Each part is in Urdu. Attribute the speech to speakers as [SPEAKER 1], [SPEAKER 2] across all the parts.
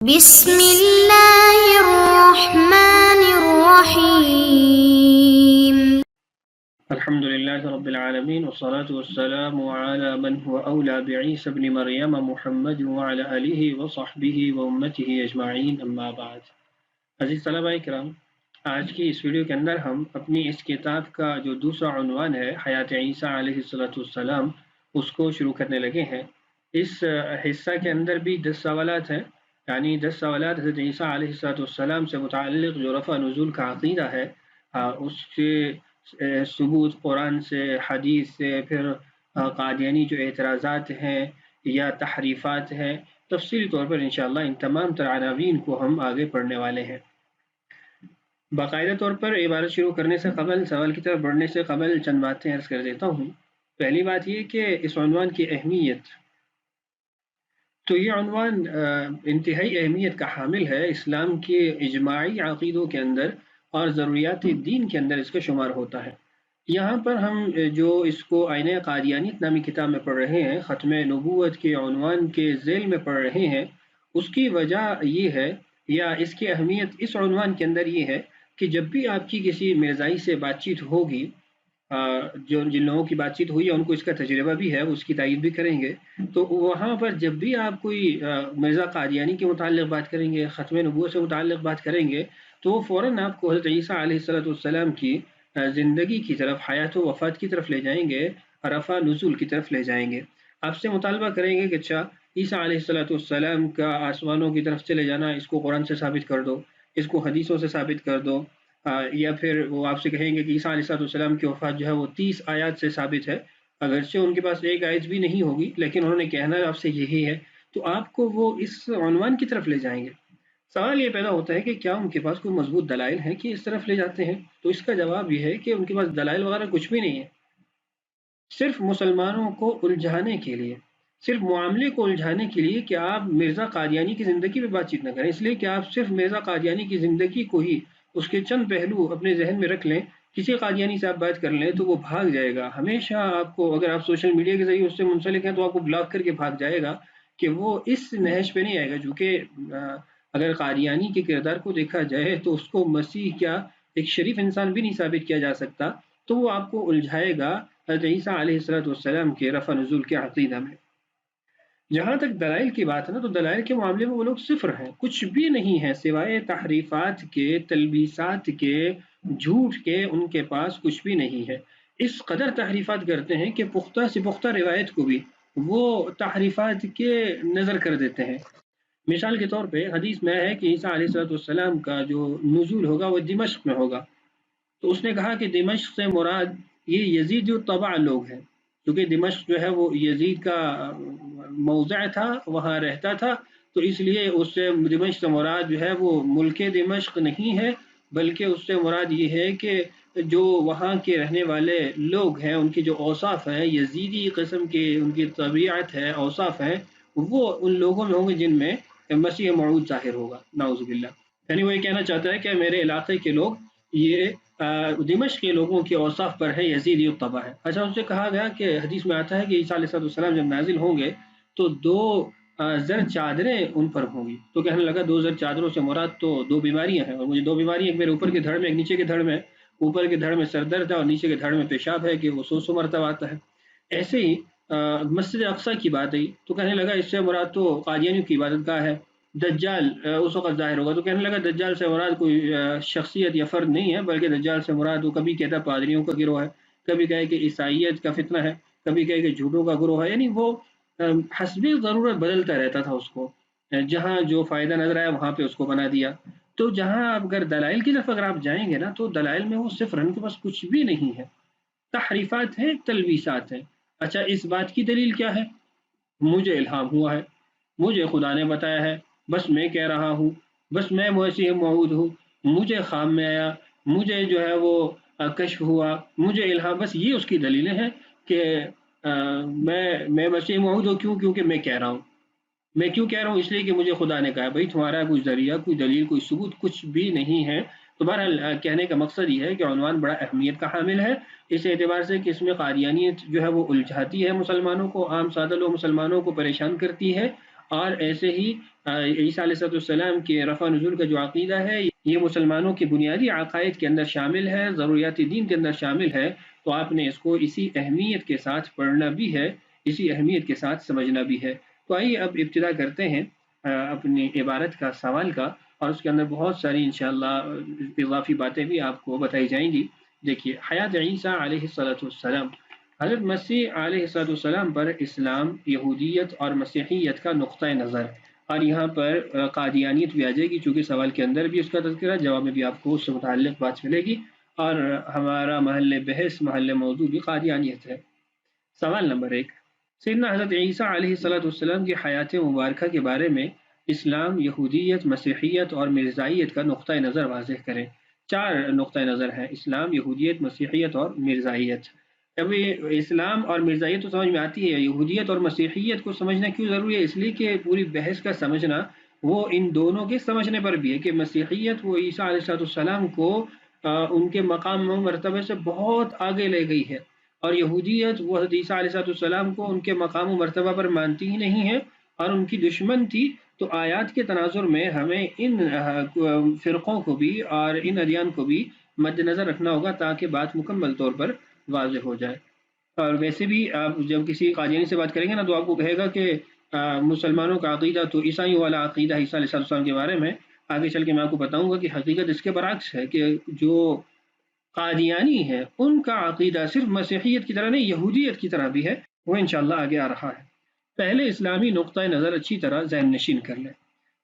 [SPEAKER 1] بسم اللہ الرحمن الرحیم
[SPEAKER 2] الحمد لله رب العالمين والصلاة والسلام على من هو أولى بعيسى بن مريم محمد وعلى آله وصحبه وأمته أجمعين أما بعد. عزیز طلبہ اکرام، آج کی اس ویڈیو کے اندر ہم اپنی اس کتاب کا جو دوسرا عنوان ہے حیات عیسیٰ علیہ السلام اس کو شروع کرنے لگے ہیں. اس حصہ کے اندر بھی 10 سوالات ہیں، یعنی 10 سوالات حضرت عیسیٰ علیہ السلام سے متعلق جو رفع نزول کا عقیدہ ہے اس کے ثبوت قرآن سے، حدیث سے، پھر قادیانی جو اعتراضات ہیں یا تحریفات ہیں، تفصیلی طور پر انشاءاللہ ان تمام تر عناوین کو ہم آگے پڑھنے والے ہیں. باقاعدہ طور پر عبارت شروع کرنے سے قبل، سوال کی طرف بڑھنے سے قبل چند باتیں عرض کر دیتا ہوں. پہلی بات یہ کہ اس عنوان کی اہمیت، تو یہ عنوان انتہائی اہمیت کا حامل ہے. اسلام کے اجماعی عقیدوں کے اندر اور ضروریات دین کے اندر اس کا شمار ہوتا ہے. یہاں پر ہم جو اس کو آئینہ قادیانیت نامی کتاب میں پڑھ رہے ہیں، ختم نبوت کے عنوان کے ذیل میں پڑھ رہے ہیں، اس کی وجہ یہ ہے یا اس کی اہمیت اس عنوان کے اندر یہ ہے کہ جب بھی آپ کی کسی مرزائی سے بات چیت ہوگی، جن لوگوں کی بات چیت ہوئی ہے ان کو اس کا تجربہ بھی ہے، اس کی تائید بھی کریں گے، تو وہاں پر جب بھی آپ کوئی مرزا قادیانی کے متعلق بات کریں گے، ختم نبوت سے متعلق بات کریں گے، تو وہ فوراً آپ کو حضرت عیسیٰ علیہ السلام کی زندگی کی طرف، حیات و وفات کی طرف لے جائیں گے، رفع نزول کی طرف لے جائیں گے. آپ سے مطالبہ کریں گے کہ اچھا عیسیٰ علیہ السلام کا آسمانوں کی طرف چلے جانا، اس کو قرآن سے ثابت کر دو، اس کو حدیثوں سے ثابت کر دو. یا پھر وہ آپ سے کہیں گے کہ عیسیٰ علیہ السلام کی وفات جو ہے وہ 30 آیات سے ثابت ہے، اگرچہ ان کے پاس ایک آیت بھی نہیں ہوگی لیکن انہوں نے کہنا آپ سے یہی ہے، تو آپ کو وہ اس عنوان کی طرف لے جائیں گے. سوال یہ پیدا ہوتا ہے کہ کیا ان کے پاس کوئی مضبوط دلائل ہیں کہ اس طرف لے جاتے ہیں؟ تو اس کا جواب یہ ہے کہ ان کے پاس دلائل وغیرہ کچھ بھی نہیں ہے. صرف مسلمانوں کو الجھانے کے لیے، صرف معاملے کو الجھانے کے لیے کہ آپ مرزا قادیانی کی زندگی پہ بات چیت نہ کریں، اس لیے کہ آپ صرف مرزا قادیانی کی زندگی کو ہی، اس کے چند پہلو اپنے ذہن میں رکھ لیں، کسی قادیانی سے آپ بات کر لیں تو وہ بھاگ جائے گا. ہمیشہ آپ کو، اگر آپ سوشل میڈیا کے ذریعے اس سے منسلک ہیں تو آپ کو بلاک کر کے بھاگ جائے گا کہ وہ اس نہج پہ نہیں آئے گا. چونکہ اگر قادیانی کے کردار کو دیکھا جائے تو اس کو مسیح کیا ایک شریف انسان بھی نہیں ثابت کیا جا سکتا، تو وہ آپ کو الجھائے گا حضرت عیسیٰ علیہ السلام کے رفع نزول کے عقیدہ میں. جہاں تک دلائل کی بات ہے نا، تو دلائل کے معاملے میں وہ لوگ صفر ہیں، کچھ بھی نہیں ہے سوائے تحریفات کے، تلبیسات کے، جھوٹ کے. ان کے پاس کچھ بھی نہیں ہے. اس قدر تحریفات کرتے ہیں کہ پختہ سے پختہ روایت کو بھی وہ تحریفات کے نظر کر دیتے ہیں. مثال کے طور پہ حدیث میں ہے کہ عیسیٰ علیہ السلام کا جو نزول ہوگا وہ دمشق میں ہوگا، تو اس نے کہا کہ دمشق سے مراد یہ یزید الطبع لوگ ہیں، کیونکہ دمشق جو ہے وہ یزید کا موضع تھا، وہاں رہتا تھا، تو اس لیے اس سے دمشق سے مراد جو ہے وہ ملک دمشق نہیں ہے، بلکہ اس سے مراد یہ ہے کہ جو وہاں کے رہنے والے لوگ ہیں، ان کی جو اوصاف ہیں، یزیدی قسم کی ان کی طبیعت ہے، اوصاف ہیں، وہ ان لوگوں میں ہوں گے جن میں مسیح موعود ظاہر ہوگا، نعوذ باللہ. یعنی وہ یہ کہنا چاہتا ہے کہ میرے علاقے کے لوگ یہ دمشق کے لوگوں کے اوصاف پر ہے، یزیدی الطبع ہے. اچھا، ان سے کہا گیا کہ حدیث میں آتا ہے کہ عیسیٰ علیہ السلام جب نازل ہوں گے تو 2 زر چادریں ان پر ہوں گی. تو کہنے لگا 2 زر چادروں سے مراد تو 2 بیماریاں ہیں، اور مجھے 2 بیماریاں، ایک میرے اوپر کے دھڑ میں، ایک نیچے کے دھڑ میں. اوپر کے دھڑ میں سر درد ہے اور نیچے کے دھڑ میں پیشاب ہے کہ وہ 100 مرتبہ آتا ہے. ایسے ہی مسجد اقصیٰ کی بات آئی تو کہنے لگا اس سے مراد تو قادیانیوں کی عبادت گاہ ہے. دجال اس وقت ظاہر ہوگا تو کہنے لگا دجال سے مراد کوئی شخصیت یا فرد نہیں ہے، بلکہ دجال سے مراد وہ کبھی کہتا پادریوں کا گروہ ہے، کبھی کہے کہ عیسائیت کا فتنہ ہے، کبھی کہے کہ جھوٹوں کا گروہ ہے. یعنی وہ حسب ضرورت بدلتا رہتا تھا، اس کو جہاں جو فائدہ نظر آیا وہاں پہ اس کو بنا دیا. تو جہاں اگر دلائل کی طرف اگر آپ جائیں گے نا، تو دلائل میں وہ صفر، ان کے پاس کچھ بھی نہیں ہے، تحریفات ہیں، تلویسات ہیں. اچھا، اس بات کی دلیل کیا ہے؟ مجھے الہام ہوا ہے، مجھے خدا نے بتایا ہے، بس میں کہہ رہا ہوں، بس میں مسیح موعود ہوں، مجھے خواب میں آیا، مجھے جو ہے وہ کشف ہوا، مجھے الہام، بس یہ اس کی دلیلیں ہیں کہ میں مسیح موعود ہوں. کیونکہ میں کہہ رہا ہوں. میں کیوں کہہ رہا ہوں؟ اس لیے کہ مجھے خدا نے کہا. بھائی تمہارا کوئی ذریعہ، کوئی دلیل، کوئی ثبوت کچھ بھی نہیں ہے. تو بہرحال کہنے کا مقصد یہ ہے کہ عنوان بڑا اہمیت کا حامل ہے، اس اعتبار سے کہ اس میں قادیانیت جو ہے وہ الجھاتی ہے مسلمانوں کو، عام سادہ لوگ مسلمانوں کو پریشان کرتی ہے، اور ایسے ہی عیسیٰ علیہ السلام کے رفع نزول کا جو عقیدہ ہے یہ مسلمانوں کے بنیادی عقائد کے اندر شامل ہے، ضروریات دین کے اندر شامل ہے، تو آپ نے اس کو اسی اہمیت کے ساتھ پڑھنا بھی ہے، اسی اہمیت کے ساتھ سمجھنا بھی ہے۔ تو آئیے اب ابتدا کرتے ہیں اپنی عبارت کا، سوال کا، اور اس کے اندر بہت ساری انشاءاللہ اضافی باتیں بھی آپ کو بتائی جائیں گی۔ دیکھیے، حیات عیسیٰ علیہ السلام، حضرت مسیح علیہ السلام پر اسلام، یہودیت اور مسیحیت کا نقطہ نظر، اور یہاں پر قادیانیت بھی آ جائے گی، چونکہ سوال کے اندر بھی اس کا تذکرہ، جواب میں بھی آپ کو اس سے متعلق بات ملے گی، اور ہمارا محل بحث، محل موضوع بھی قادیانیت ہے۔ سوال نمبر 1، سیدنا حضرت عیسیٰ علیہ السلام کی حیات مبارکہ کے بارے میں اسلام، یہودیت، مسیحیت اور مرزائیت کا نقطہ نظر واضح کریں۔ 4 نقطہ نظر ہیں: اسلام، یہودیت، مسیحیت اور مرزائیت۔ ابھی اسلام اور مرزائیت تو سمجھ میں آتی ہے، یہودیت اور مسیحیت کو سمجھنا کیوں ضروری ہے؟ اس لیے کہ پوری بحث کا سمجھنا وہ ان دونوں کے سمجھنے پر بھی ہے کہ مسیحیت وہ عیسیٰ علیہ السلام کو ان کے مقام و مرتبے سے بہت آگے لے گئی ہے، اور یہودیت وہ حضرت عیسیٰ علیہ السلام کو ان کے مقام و مرتبہ پر مانتی ہی نہیں ہے اور ان کی دشمن تھی۔ تو آیات کے تناظر میں ہمیں ان فرقوں کو بھی اور ان ادیان کو بھی مد نظر رکھنا ہوگا تاکہ بات مکمل طور پر واضح ہو جائے۔ اور ویسے بھی آپ جب کسی قادیانی سے بات کریں گے نا تو آپ کو کہے گا کہ مسلمانوں کا عقیدہ تو عیسائیوں والا عقیدہ عیسیٰ علیہ السلام کے بارے میں، آگے چل کے میں آپ کو بتاؤں گا کہ حقیقت اس کے برعکس ہے، کہ جو قادیانی ہے ان کا عقیدہ صرف مسیحیت کی طرح نہیں، یہودیت کی طرح بھی ہے، وہ انشاءاللہ آگے آ رہا ہے۔ پہلے اسلامی نقطہ نظر اچھی طرح ذہن نشین کر لیں۔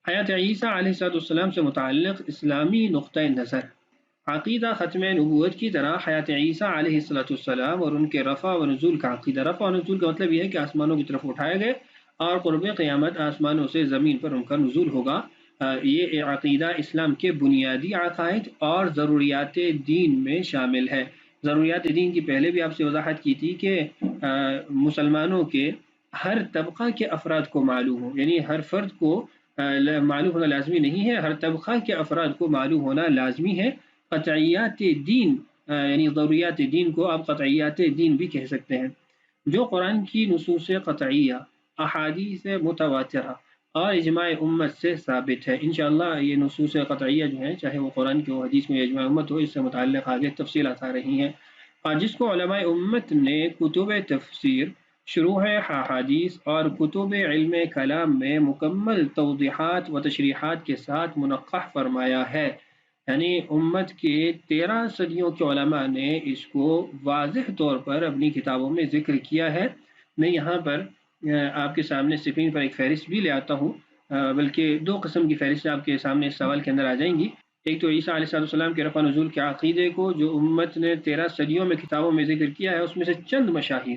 [SPEAKER 2] حیات عیسیٰ علیہ السلام سے متعلق اسلامی نقطہ نظر: عقیدہ ختم نبوت کی طرح حیات عیسیٰ علیہ السلام اور ان کے رفع و نزول کا عقیدہ، رفع و نزول کا مطلب یہ ہے کہ آسمانوں کی طرف اٹھائے گئے اور قرب قیامت آسمانوں سے زمین پر ان کا نزول ہوگا، یہ عقیدہ اسلام کے بنیادی عقائد اور ضروریات دین میں شامل ہے۔ ضروریات دین کی پہلے بھی آپ سے وضاحت کی تھی کہ مسلمانوں کے ہر طبقہ کے افراد کو معلوم ہو، یعنی ہر فرد کو معلوم ہونا لازمی نہیں ہے، ہر طبقہ کے افراد کو معلوم ہونا لازمی ہے۔ قطعیات دین یعنی ضروریات دین کو آپ قطعیات دین بھی کہہ سکتے ہیں، جو قرآن کی نصوص قطعیہ، احادیث متواترہ اور اجماع امت سے ثابت ہے۔ انشاءاللہ یہ نصوص قطعیہ جو ہیں، چاہے وہ قرآن کی ہو، حدیث میں اجماع امت ہو، اس سے متعلق آگے تفصیلات آ رہی ہیں، اور جس کو علماء امت نے کتب تفسیر، شروح احادیث اور کتب علم کلام میں مکمل توضیحات و تشریحات کے ساتھ منقح فرمایا ہے۔ یعنی امت کے 13 صدیوں کے علماء نے اس کو واضح طور پر اپنی کتابوں میں ذکر کیا ہے۔ میں یہاں پر آپ کے سامنے اسکرین پر ایک فہرست بھی لے آتا ہوں، بلکہ 2 قسم کی فہرست آپ کے سامنے اس سوال کے اندر آ جائیں گی۔ ایک تو عیسیٰ علیہ السلام کے رفع نزول کے عقیدے کو جو امت نے 13 صدیوں میں کتابوں میں ذکر کیا ہے، اس میں سے چند مشاہیر،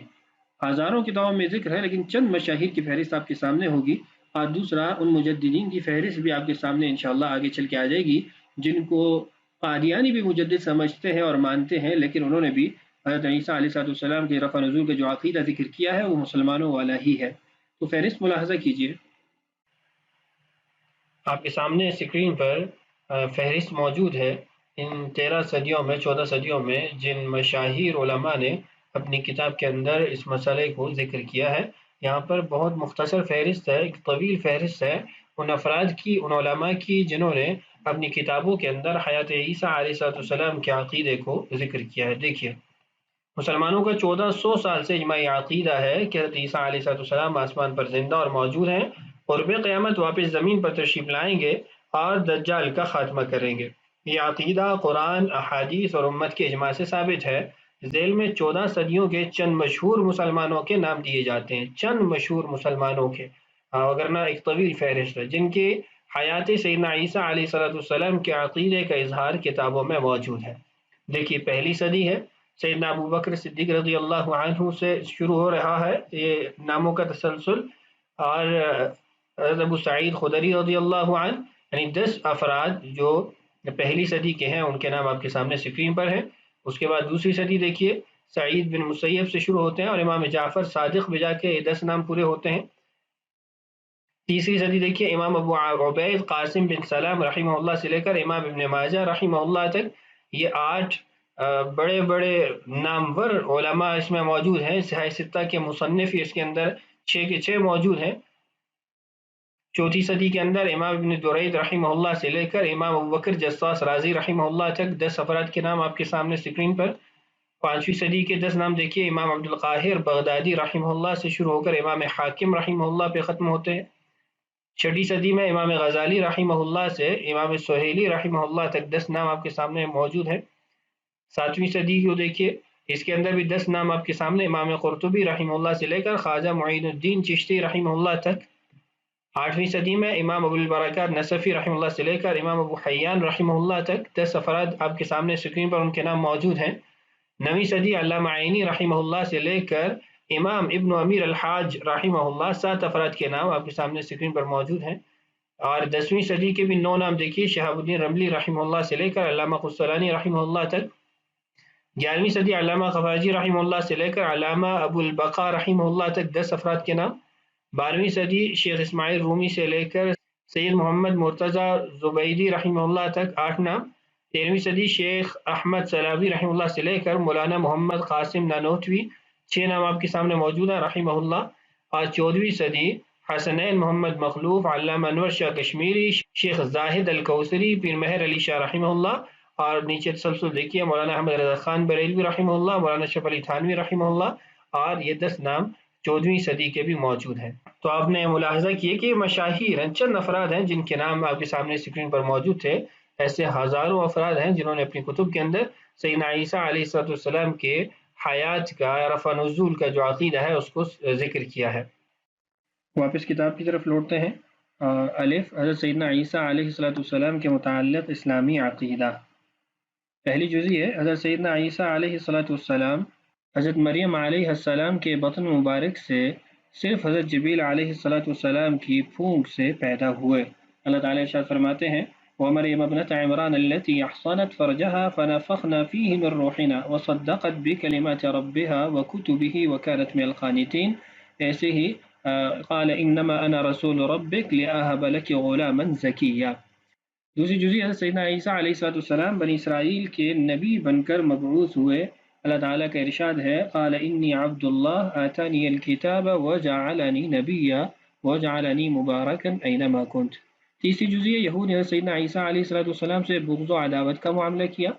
[SPEAKER 2] ہزاروں کتابوں میں ذکر ہے لیکن چند مشاہیر کی فہرست آپ کے سامنے ہوگی، اور دوسرا ان مجددین کی فہرست بھی آپ کے سامنے انشاءاللہ آگے چل کے آ جائے گی، جن کو قادیانی بھی مجدد سمجھتے ہیں اور مانتے ہیں، لیکن انہوں نے بھی حضرت عیسیٰ علیہ السلام کے رفع نزول کا جو عقیدہ ذکر کیا ہے وہ مسلمانوں والا ہی ہے۔ تو فہرست ملاحظہ کیجئے، آپ کے سامنے اسکرین پر فہرست موجود ہے ان 13 صدیوں میں، 14 صدیوں میں جن مشاہیر علماء نے اپنی کتاب کے اندر اس مسئلے کو ذکر کیا ہے۔ یہاں پر بہت مختصر فہرست ہے، ایک طویل فہرست ہے ان افراد کی، ان علماء کی جنہوں نے اپنی کتابوں کے اندر حیات عیسیٰ علیہ السلام کے عقیدے کو ذکر کیا ہے۔ دیکھیے، مسلمانوں کا 1400 سال سے اجماعی عقیدہ ہے کہ حضرت عیسیٰ علیہ السلام آسمان پر زندہ اور موجود ہیں، قرب قیامت واپس زمین پر تشریف لائیں گے اور دجال کا خاتمہ کریں گے۔ یہ عقیدہ قرآن، احادیث اور امت کے اجماع سے ثابت ہے۔ ذیل میں 14 صدیوں کے چند مشہور مسلمانوں کے نام دیے جاتے ہیں، چند مشہور مسلمانوں کے، وگرنہ ایک طویل فہرست ہے، جن کی حیات سیدنا عیسیٰ علیہ السلام کے عقیدے کا اظہار کتابوں میں موجود ہے۔ دیکھیے، پہلی صدی ہے، سیدنا ابو بکر صدیق رضی اللہ عنہ سے شروع ہو رہا ہے یہ ناموں کا تسلسل، اور ابو سعید خدری رضی اللہ عنہ، یعنی 10 افراد جو پہلی صدی کے ہیں، ان کے نام آپ کے سامنے اسکرین پر ہیں۔ اس کے بعد دوسری صدی دیکھیے، سعید بن مسیب سے شروع ہوتے ہیں اور امام جعفر صادق بجا کے 10 نام پورے ہوتے ہیں۔ تیسری صدی دیکھیے، امام ابو عبید قاسم بن سلام رحمہ اللہ سے لے کر امام ابن ماجہ رحمہ اللہ تک، یہ 8 بڑے بڑے نامور علماء اس میں موجود ہیں۔ صحیح ستہ کے مصنف اس کے اندر 6 کے 6 موجود ہیں۔ چوتھی صدی کے اندر امام ابن درید رحمہ اللہ سے لے کر امام ابوبکر جصاص رازی رحمہ اللہ تک 10 افراد کے نام آپ کے سامنے اسکرین پر۔ پانچویں صدی کے 10 نام دیکھیے، امام عبد القاہر بغدادی رحمہ اللہ سے شروع ہو کر امام حاکم رحمہ اللہ پہ ختم ہوتے ہیں۔ چھٹی صدی میں امام غزالی رحمہ اللہ سے امام سہیلی رحمہ اللہ تک 10 نام آپ کے سامنے موجود ہیں۔ ساتویں صدی کو دیکھیے، اس کے اندر بھی 10 نام آپ کے سامنے، امام قرطبی رحمہ اللہ سے لے کر خواجہ معین الدین چشتی رحمہ اللہ تک۔ آٹھویں صدی میں امام ابو البرکات نصفی رحمہ اللہ سے لے کر امام ابو حیان رحمہ اللہ تک 10 افراد آپ کے سامنے اسکرین پر ان کے نام موجود ہیں۔ نویں صدی علامہ عینی رحمہ اللہ سے لے کر امام ابن امیر الحاج رحمہ اللہ 7 افراد کے نام آپ کے سامنے اسکرین پر موجود ہیں۔ اور 10ویں صدی کے بھی 9 نام دیکھیے، شہاب الدین رملی رحمہ اللہ سے لے کر علامہ قسطلانی رحمہ اللہ تک۔ 11ویں صدی علامہ خفاجی رحمہ اللہ سے لے کر علامہ ابو البقا رحمہ اللہ تک 10 افراد کے نام۔ 12ویں صدی شیخ اسماعیل رومی سے لے کر سید محمد مرتضی زبیدی رحمہ اللہ تک 8 نام۔ 13ویں صدی شیخ احمد سلاوی رحمہ اللہ سے لے کر مولانا محمد قاسم نانوتوی 6 نام آپ کے سامنے موجود ہیں رحمہ اللہ۔ اور 14ویں صدی حسنین محمد مخلوف، علامہ انور شاہ کشمیری، شیخ زاہد الکوثری، پیر مہر علی شاہ رحمہ اللہ۔ اور نیچے تسلسل دیکھیے، مولانا احمد رضا خان بریلوی رحمہ اللہ، مولانا اشرف علی تھانوی رحمہ اللہ، اور یہ 10 نام 14ویں صدی کے بھی موجود ہیں۔ تو آپ نے ملاحظہ کیے کہ مشاہیر ہیں، چند افراد ہیں جن کے نام آپ کے سامنے اسکرین پر موجود تھے۔ ایسے ہزاروں افراد ہیں جنہوں نے اپنی کتب کے اندر سیدنا عیسیٰ علیہ السلام کے حیات کا، رفع نزول کا جو عقیدہ ہے اس کو ذکر کیا ہے۔ واپس کتاب کی طرف لوٹتے ہیں۔ الف، حضرت سیدنا عیسیٰ علیہ السلام کے متعلق اسلامی عقیدہ۔ پہلی جزء ہے حضرت سیدنا عیسیٰ علیہ السلام حضرت مریم علیہ السلام کے بطن مبارک سے صرف حضرت جبریل علیہ السلام کی پھونک سے پیدا ہوئے۔ اللہ تعالیٰ ارشاد فرماتے ہیں، وَمَرْيَمَ ابْنَتَ عِمْرَانَ الَّتِي أَحْصَنَتْ فَرْجَهَا فَنَفَخْنَا فِيهِ مِنْ رُوحِنَا وَصَدَّقَتْ بِكَلِمَاتِ رَبِّهَا وَكُتُبِهِ وَكَانَتْ مِنَ الْقَانِتِينَ۔ ایسے ہی قال انما انا رسول ربک لأہب لک غلاما زکیا۔ دوسری جزء حضرت سیدنا عیسیٰ علیہ السلام بنی اسرائیل کے نبی بن کر مبعوث ہوئے۔ اللہ تعالیٰ کا ارشاد ہے، قال انی عبد اللہ آتانی الکتاب وجعلنی نبیا وجعلنی مبارکا اینما کنت۔ تیسری جزء یہود نے حضرت سیدنا عیسیٰ علیہ السلام سے بغض و عداوت کا معاملہ کیا۔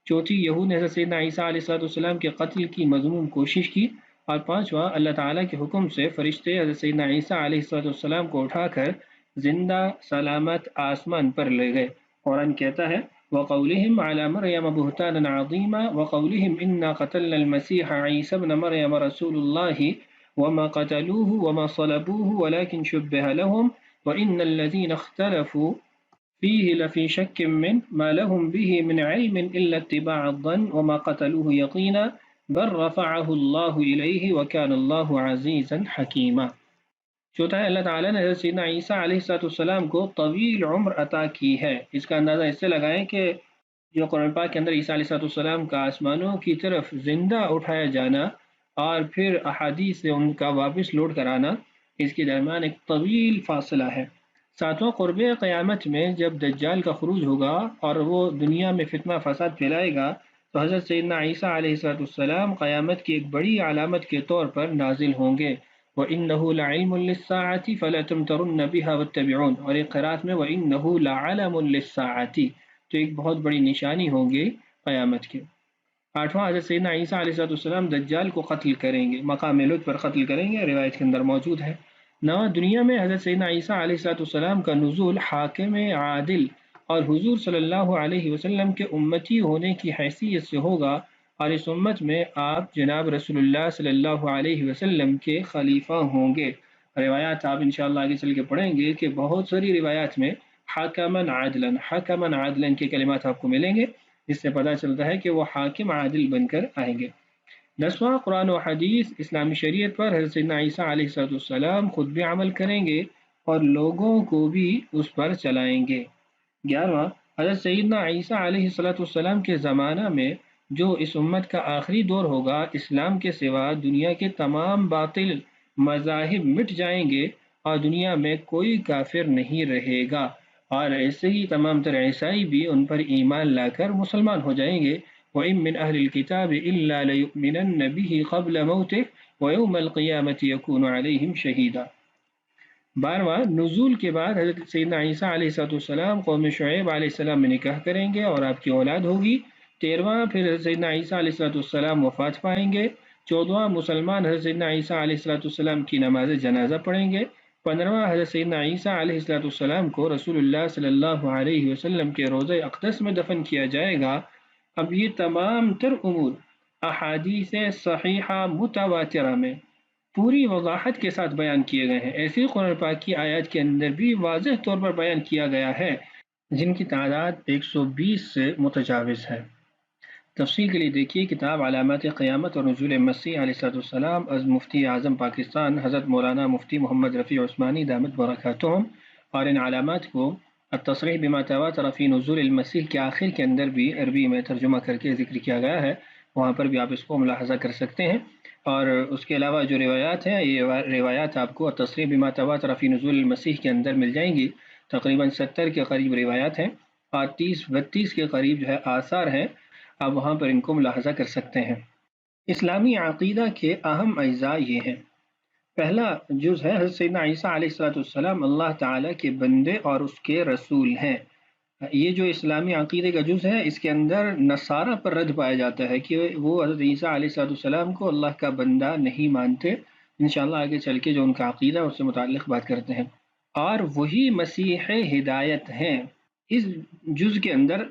[SPEAKER 2] چوتھی، یہود نے حضرت سیدنا عیسیٰ علیہ السلام کے قتل کی مذموم کوشش کی۔ اور پانچواں، اللہ تعالیٰ کے حکم سے فرشتے حضرت سیدنا عیسیٰ علیہ السلام کو اٹھا کر زندہ سلامت آسمان پر لے گئے۔ قرآن کہتا ہے، وَقَوْلِهِمْ عَلَى مَرْيَمَ بُهْتَانًا عَظِيمًا وَقَوْلِهِمْ إِنَّا قَتَلْنَا الْمَسِيحَ عِيسَى ابْنَ مَرْيَمَ رَسُولُ اللَّهِ وَمَا قَتَلُوهُ وَمَا صَلَبُوهُ وَلَكِنْ شُبِّهَ لَهُمْ وَإِنَّ الَّذِينَ اخْتَلَفُوا فِيهِ لَفِي شَكٍّ مِّنْهُ مَا لَهُمْ بِهِ مِنْ عِلْمٍ إِلَّا اتِّبَاعَ الظَّنِّ وَمَا قَتَلُوهُ يَقِينًا بل رفعه اللہ الیہ وکان اللہ عزیزا حکیما۔ چوتھا ہے، اللہ تعالیٰ نے حضرت سیدنا عیسیٰ علیہ السلام کو طویل عمر عطا کی ہے۔ اس کا اندازہ اس سے لگائیں کہ جو قرآن پاک کے اندر عیسیٰ علیہ السلام کا آسمانوں کی طرف زندہ اٹھایا جانا اور پھر احادیث سے ان کا واپس لوٹ کر آنا، اس کے درمیان ایک طویل فاصلہ ہے۔ ساتواں، قرب قیامت میں جب دجال کا خروج ہوگا اور وہ دنیا میں فتنہ فساد پھیلائے گا، تو حضرت سیدنا عیسیٰ علیہ السلام قیامت کی ایک بڑی علامت کے طور پر نازل ہوں گے۔ وَإِنَّهُ لَعِلْمٌ لِلسَّاعَةِ فَلَا تَمْتَرُنَّ بِهَا وَاتَّبِعُونِ، اور ایک قرات میں وَإِنَّهُ لَعَلَمٌ لِلسَّاعَةِ، تو ایک بہت بڑی نشانی ہوں گی قیامت کی۔ آٹھواں، حضرت سیدنا عیسیٰ علیہ السلام دجال کو قتل کریں گے، مقام لط پر قتل کریں گے، روایت کے اندر موجود ہے۔ نواں، دنیا میں حضرت سیدنا عیسیٰ علیہ السلام کا نزول حاکم عادل اور حضور صلی اللہ علیہ وسلم کے امتی ہونے کی حیثیت سے ہوگا، اور اس امت میں آپ جناب رسول اللہ صلی اللہ علیہ وسلم کے خلیفہ ہوں گے۔ روایات آپ انشاءاللہ آگے چل کے پڑھیں گے کہ بہت ساری روایات میں حکماً عادلاً کے کلمات آپ کو ملیں گے، جس سے پتہ چلتا ہے کہ وہ حاکم عادل بن کر آئیں گے۔ 10واں، قرآن و حدیث اسلامی شریعت پر حضرت سیدنا عیسیٰ علیہ السلام خود بھی عمل کریں گے اور لوگوں کو بھی اس پر چلائیں گے۔ 11واں، حضرت سیدنا عیسیٰ علیہ السلام کے زمانہ میں جو اس امت کا آخری دور ہوگا، اسلام کے سوا دنیا کے تمام باطل مذاہب مٹ جائیں گے اور دنیا میں کوئی کافر نہیں رہے گا، اور ایسے ہی تمام تر عیسائی بھی ان پر ایمان لا کر مسلمان ہو جائیں گے۔ وَإِن مِّنْ أَهْلِ الْكِتَابِ إِلَّا لَيُؤْمِنَنَّ بِهِ قَبْلَ مَوْتِهِ وَيَوْمَ الْقِيَامَةِ يَكُونُ عَلَيْهِمْ شَهِيدًا۔ 12واں نزول کے بعد حضرت سیدنا عیسیٰ علیہ السلام قوم شعیب علیہ السلام میں نکاح کریں گے اور آپ کی اولاد ہوگی۔ 13واں پھر حضرت سیدنا عیسیٰ علیہ السلام وفات پائیں گے۔ 14واں مسلمان حضرت سیدنا عیسیٰ علیہ السلام کی نماز جنازہ پڑھیں گے۔ 15واں حضرت سیدنا عیسیٰ علیہ السلام کو رسول اللہ صلی اللہ علیہ وسلم کے روضہ اقدس میں دفن کیا جائے گا۔ اب یہ تمام تر امور احادیث صحیحہ متواترہ میں پوری وضاحت کے ساتھ بیان کیے گئے ہیں۔ ایسی قرآن پاک کی آیات کے اندر بھی واضح طور پر بیان کیا گیا ہے جن کی تعداد 120 سے متجاوز ہے۔ تفصیل کے لیے دیکھیے کتاب علامات قیامت اور نزول مسیح علیہ السلام از مفتی اعظم پاکستان حضرت مولانا مفتی محمد رفیع عثمانی دامت برکاتہم، اور ان علامات کو التصریح بما تواتر فی نزول المسیح کے آخر کے اندر بھی عربی میں ترجمہ کر کے ذکر کیا گیا ہے، وہاں پر بھی آپ اس کو ملاحظہ کر سکتے ہیں۔ اور اس کے علاوہ جو روایات ہیں یہ روایات آپ کو التصریح بما تواتر فی نزول المسیح کے اندر مل جائیں گی، تقریباً 70 کے قریب روایات ہیں اور 30-32 کے قریب جو ہے آثار ہیں، آپ وہاں پر ان کو ملاحظہ کر سکتے ہیں۔ اسلامی عقیدہ کے اہم اجزاء یہ ہیں۔ پہلا جز ہے حضرت سیدنا عیسیٰ علیہ السلام اللہ تعالیٰ کے بندے اور اس کے رسول ہیں۔ یہ جو اسلامی عقیدے کا جز ہے اس کے اندر نصارہ پر رد پایا جاتا ہے کہ وہ حضرت عیسیٰ علیہ السلام کو اللہ کا بندہ نہیں مانتے۔ انشاءاللہ آگے چل کے جو ان کا عقیدہ اس سے متعلق بات کرتے ہیں، اور وہی مسیح ہدایت ہیں۔ اس جز کے اندر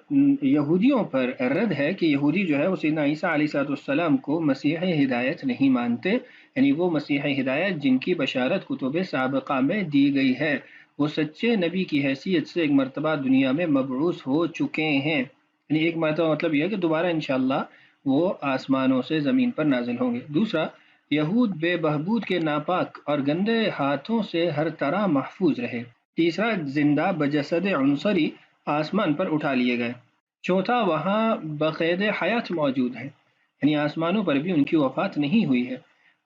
[SPEAKER 2] یہودیوں پر رد ہے کہ یہودی جو ہے وہ سیدنا عیسیٰ علیہ السلام کو مسیح ہدایت نہیں مانتے، یعنی وہ مسیح ہدایت جن کی بشارت کتب سابقہ میں دی گئی ہے، وہ سچے نبی کی حیثیت سے ایک مرتبہ دنیا میں مبعوث ہو چکے ہیں، یعنی ایک مرتبہ مطلب یہ ہے کہ دوبارہ انشاءاللہ وہ آسمانوں سے زمین پر نازل ہوں گے۔ دوسرا، یہود بے بہبود کے ناپاک اور گندے ہاتھوں سے ہر طرح محفوظ رہے۔ تیسرا، زندہ بجسد عنصری آسمان پر اٹھا لیے گئے۔ چوتھا، وہاں بقید حیات موجود ہیں، یعنی آسمانوں پر بھی ان کی وفات نہیں ہوئی ہے۔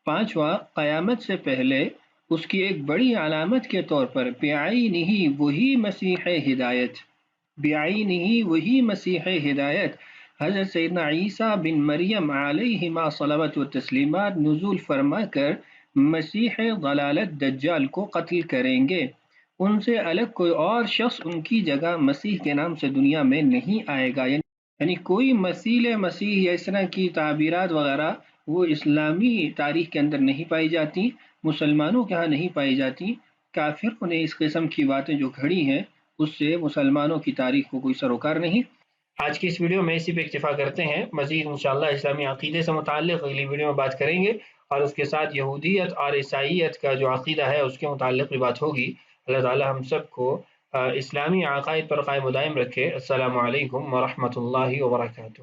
[SPEAKER 2] پانچواں، قیامت سے پہلے اس کی ایک بڑی علامت کے طور پر بعینہ وہی مسیح ہدایت، بعینہ وہی مسیح ہدایت حضرت سیدنا عیسیٰ بن مریم علیہما صلوات و تسلیمات نزول فرما کر مسیح ضلالت دجال کو قتل کریں گے۔ ان سے الگ کوئی اور شخص ان کی جگہ مسیح کے نام سے دنیا میں نہیں آئے گا، یعنی کوئی مسیح یا اس طرح کی تعبیرات وغیرہ وہ اسلامی تاریخ کے اندر نہیں پائی جاتی، مسلمانوں کے ہاں نہیں پائی جاتی۔ کافروں نے اس قسم کی باتیں جو گھڑی ہیں اس سے مسلمانوں کی تاریخ کو کوئی سروکار نہیں۔ آج کی اس ویڈیو میں اسی پہ اکتفا کرتے ہیں، مزید انشاءاللہ اسلامی عقیدے سے متعلق اگلی ویڈیو میں بات کریں گے، اور اس کے ساتھ یہودیت اور عیسائیت کا جو عقیدہ ہے اس کے متعلق بھی بات ہوگی۔ اللہ تعالی ہم سب کو اسلامی عقائد پر قائم و دائم رکھے۔ السلام علیکم ورحمۃ اللہ وبرکاتہ۔